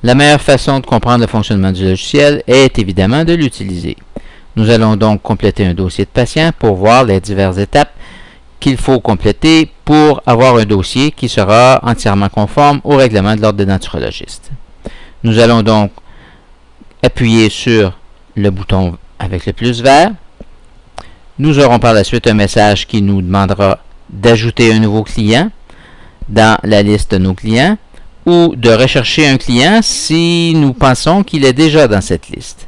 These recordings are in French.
La meilleure façon de comprendre le fonctionnement du logiciel est évidemment de l'utiliser. Nous allons donc compléter un dossier de patient pour voir les diverses étapes qu'il faut compléter pour avoir un dossier qui sera entièrement conforme au règlement de l'Ordre des naturologistes. Nous allons donc appuyer sur le bouton avec le plus vert. Nous aurons par la suite un message qui nous demandera d'ajouter un nouveau client dans la liste de nos clients ou de rechercher un client si nous pensons qu'il est déjà dans cette liste.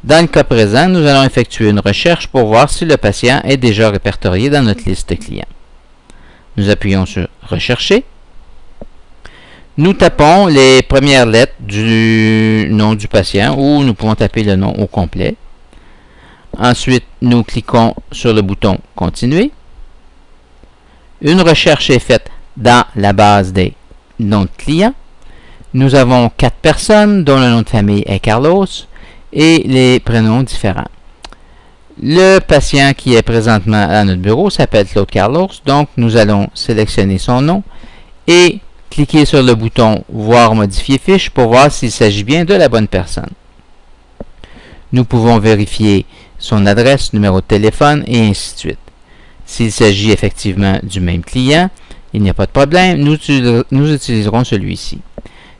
Dans le cas présent, nous allons effectuer une recherche pour voir si le patient est déjà répertorié dans notre liste de clients. Nous appuyons sur « Rechercher ». Nous tapons les premières lettres du nom du patient ou nous pouvons taper le nom au complet. Ensuite, nous cliquons sur le bouton « Continuer ». Une recherche est faite dans la base des noms de clients. Nous avons 4 personnes dont le nom de famille est Carlos et les prénoms différents. Le patient qui est présentement à notre bureau s'appelle Claude Carlos, donc nous allons sélectionner son nom et cliquer sur le bouton « Voir modifier fiche » pour voir s'il s'agit bien de la bonne personne. Nous pouvons vérifier son adresse, numéro de téléphone et ainsi de suite. S'il s'agit effectivement du même client, il n'y a pas de problème, nous utiliserons celui-ci.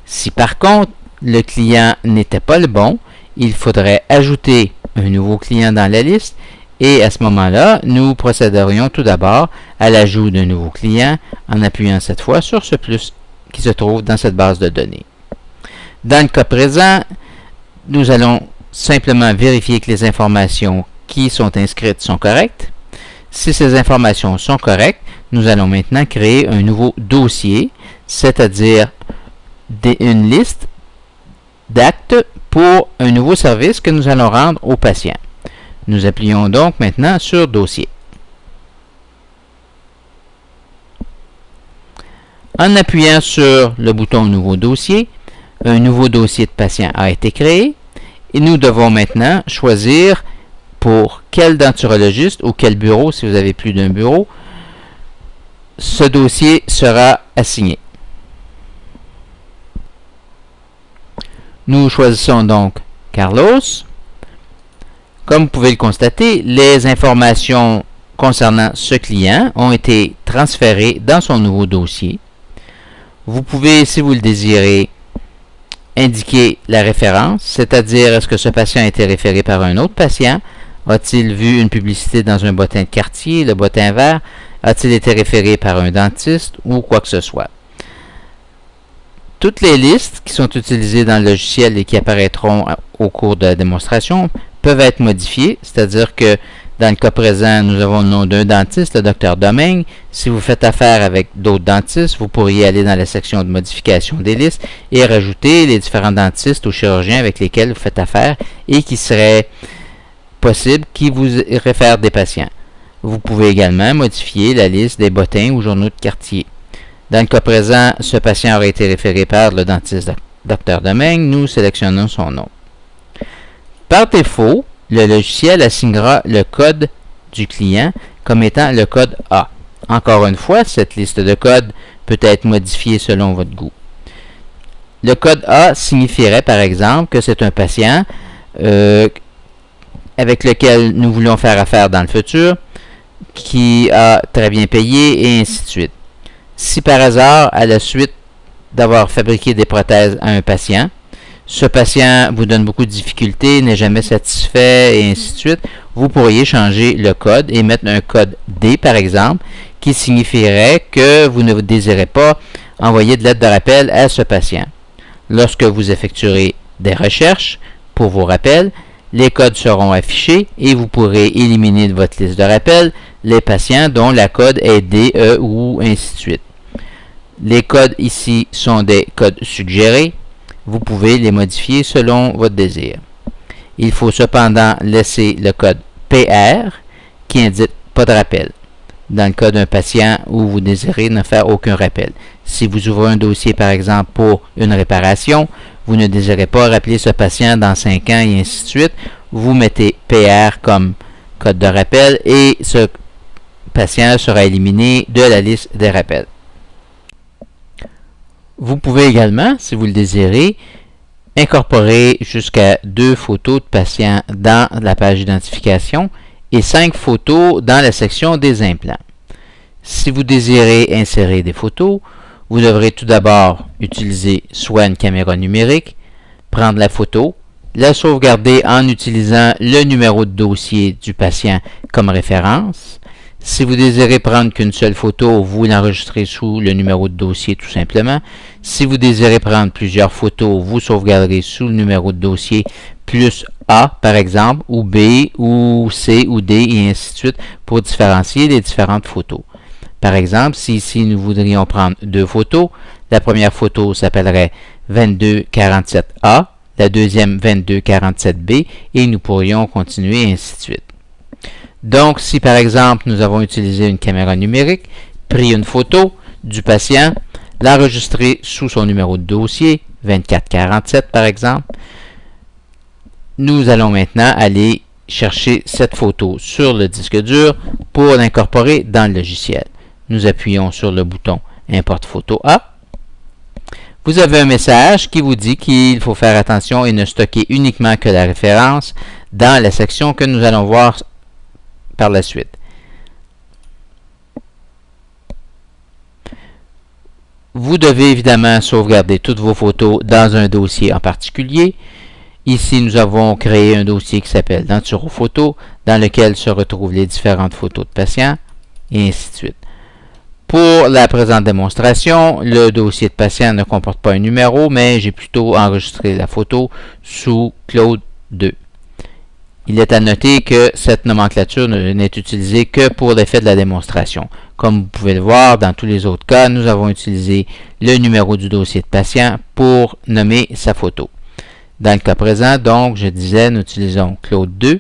Si par contre le client n'était pas le bon, il faudrait ajouter un nouveau client dans la liste et à ce moment-là, nous procéderions tout d'abord à l'ajout d'un nouveau client en appuyant cette fois sur ce plus qui se trouve dans cette base de données. Dans le cas présent, nous allons simplement vérifier que les informations qui sont inscrites sont correctes. Si ces informations sont correctes, nous allons maintenant créer un nouveau dossier, c'est-à-dire une liste d'actes pour un nouveau service que nous allons rendre au patient. Nous appuyons donc maintenant sur Dossier. En appuyant sur le bouton Nouveau dossier, un nouveau dossier de patient a été créé et nous devons maintenant choisir pour quel denturologiste ou quel bureau, si vous avez plus d'un bureau, ce dossier sera assigné. Nous choisissons donc Carlos. Comme vous pouvez le constater, les informations concernant ce client ont été transférées dans son nouveau dossier. Vous pouvez, si vous le désirez, indiquer la référence, c'est-à-dire est-ce que ce patient a été référé par un autre patient? A-t-il vu une publicité dans un bottin de quartier, le bottin vert? A-t-il été référé par un dentiste ou quoi que ce soit? Toutes les listes qui sont utilisées dans le logiciel et qui apparaîtront au cours de la démonstration peuvent être modifiées, c'est-à-dire que dans le cas présent, nous avons le nom d'un dentiste, le Dr Domingue. Si vous faites affaire avec d'autres dentistes, vous pourriez aller dans la section de modification des listes et rajouter les différents dentistes ou chirurgiens avec lesquels vous faites affaire et qui seraient possibles qui vous réfèrent des patients. Vous pouvez également modifier la liste des bottins ou journaux de quartier. Dans le cas présent, ce patient aurait été référé par le dentiste Dr Domingue. Nous sélectionnons son nom. Par défaut, le logiciel assignera le code du client comme étant le code A. Encore une fois, cette liste de codes peut être modifiée selon votre goût. Le code A signifierait par exemple que c'est un patient avec lequel nous voulons faire affaire dans le futur, qui a très bien payé et ainsi de suite. Si par hasard, à la suite d'avoir fabriqué des prothèses à un patient, ce patient vous donne beaucoup de difficultés, n'est jamais satisfait et ainsi de suite, vous pourriez changer le code et mettre un code D par exemple, qui signifierait que vous ne désirez pas envoyer de lettre de rappel à ce patient. Lorsque vous effectuerez des recherches pour vos rappels, les codes seront affichés et vous pourrez éliminer de votre liste de rappels les patients dont la code est D, E ou ainsi de suite. Les codes ici sont des codes suggérés. Vous pouvez les modifier selon votre désir. Il faut cependant laisser le code PR qui indique pas de rappel dans le cas d'un patient où vous désirez ne faire aucun rappel. Si vous ouvrez un dossier par exemple pour une réparation, vous ne désirez pas rappeler ce patient dans 5 ans et ainsi de suite, vous mettez PR comme code de rappel et ce patient sera éliminé de la liste des rappels. Vous pouvez également, si vous le désirez, incorporer jusqu'à 2 photos de patients dans la page d'identification et 5 photos dans la section des implants. Si vous désirez insérer des photos, vous devrez tout d'abord utiliser soit une caméra numérique, prendre la photo, la sauvegarder en utilisant le numéro de dossier du patient comme référence. Si vous désirez prendre qu'une seule photo, vous l'enregistrez sous le numéro de dossier tout simplement. Si vous désirez prendre plusieurs photos, vous sauvegarderez sous le numéro de dossier plus A par exemple, ou B, ou C, ou D, et ainsi de suite pour différencier les différentes photos. Par exemple, si ici nous voudrions prendre 2 photos, la première photo s'appellerait 2247A, la deuxième 2247B, et nous pourrions continuer et ainsi de suite. Donc, si par exemple nous avons utilisé une caméra numérique, pris une photo du patient, l'enregistré sous son numéro de dossier, 2447 par exemple, nous allons maintenant aller chercher cette photo sur le disque dur pour l'incorporer dans le logiciel. Nous appuyons sur le bouton Importe photo A. Vous avez un message qui vous dit qu'il faut faire attention et ne stocker uniquement que la référence dans la section que nous allons voir par la suite. Vous devez évidemment sauvegarder toutes vos photos dans un dossier en particulier. Ici, nous avons créé un dossier qui s'appelle Denturo Photo, dans lequel se retrouvent les différentes photos de patients, et ainsi de suite. Pour la présente démonstration, le dossier de patient ne comporte pas un numéro, mais j'ai plutôt enregistré la photo sous Claude 2. Il est à noter que cette nomenclature n'est utilisée que pour l'effet de la démonstration. Comme vous pouvez le voir, dans tous les autres cas, nous avons utilisé le numéro du dossier de patient pour nommer sa photo. Dans le cas présent, donc, je disais, nous utilisons Claude 2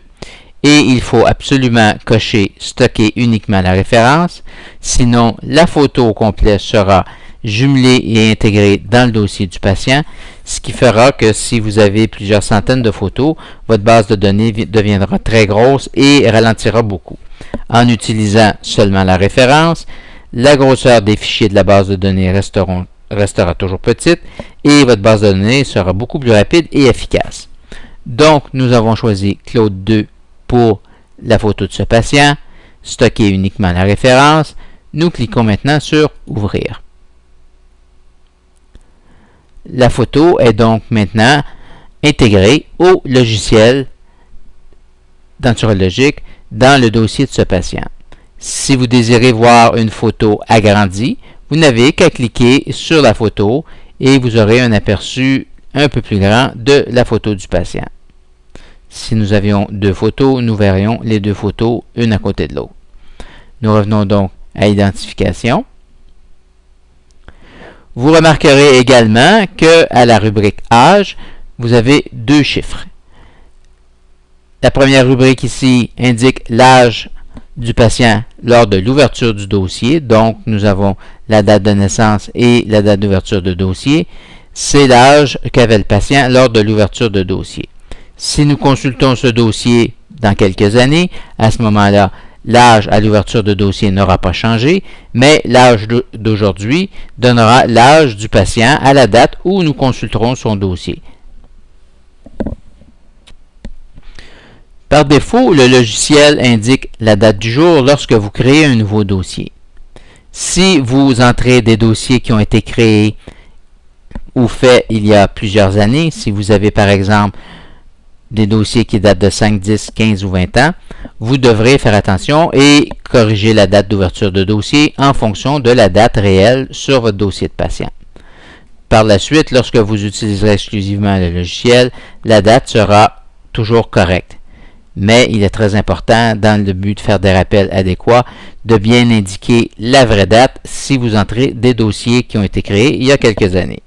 et il faut absolument cocher « Stocker uniquement la référence », sinon la photo au complet sera jumelée et intégrée dans le dossier du patient, ce qui fera que si vous avez plusieurs centaines de photos, votre base de données deviendra très grosse et ralentira beaucoup. En utilisant seulement la référence, la grosseur des fichiers de la base de données restera toujours petite et votre base de données sera beaucoup plus rapide et efficace. Donc, nous avons choisi Claude 2 pour la photo de ce patient, stocker uniquement la référence. Nous cliquons maintenant sur Ouvrir. La photo est donc maintenant intégrée au logiciel Denturologic dans le dossier de ce patient. Si vous désirez voir une photo agrandie, vous n'avez qu'à cliquer sur la photo et vous aurez un aperçu un peu plus grand de la photo du patient. Si nous avions 2 photos, nous verrions les 2 photos une à côté de l'autre. Nous revenons donc à Identification. Vous remarquerez également qu'à la rubrique Âge, vous avez 2 chiffres. La première rubrique ici indique l'âge du patient lors de l'ouverture du dossier. Donc, nous avons la date de naissance et la date d'ouverture de dossier. C'est l'âge qu'avait le patient lors de l'ouverture de dossier. Si nous consultons ce dossier dans quelques années, à ce moment-là, l'âge à l'ouverture de dossier n'aura pas changé, mais l'âge d'aujourd'hui donnera l'âge du patient à la date où nous consulterons son dossier. Par défaut, le logiciel indique la date du jour lorsque vous créez un nouveau dossier. Si vous entrez des dossiers qui ont été créés ou faits il y a plusieurs années, si vous avez par exemple des dossiers qui datent de 5, 10, 15 ou 20 ans, vous devrez faire attention et corriger la date d'ouverture de dossier en fonction de la date réelle sur votre dossier de patient. Par la suite, lorsque vous utiliserez exclusivement le logiciel, la date sera toujours correcte. Mais il est très important, dans le but de faire des rappels adéquats, de bien indiquer la vraie date si vous entrez des dossiers qui ont été créés il y a quelques années.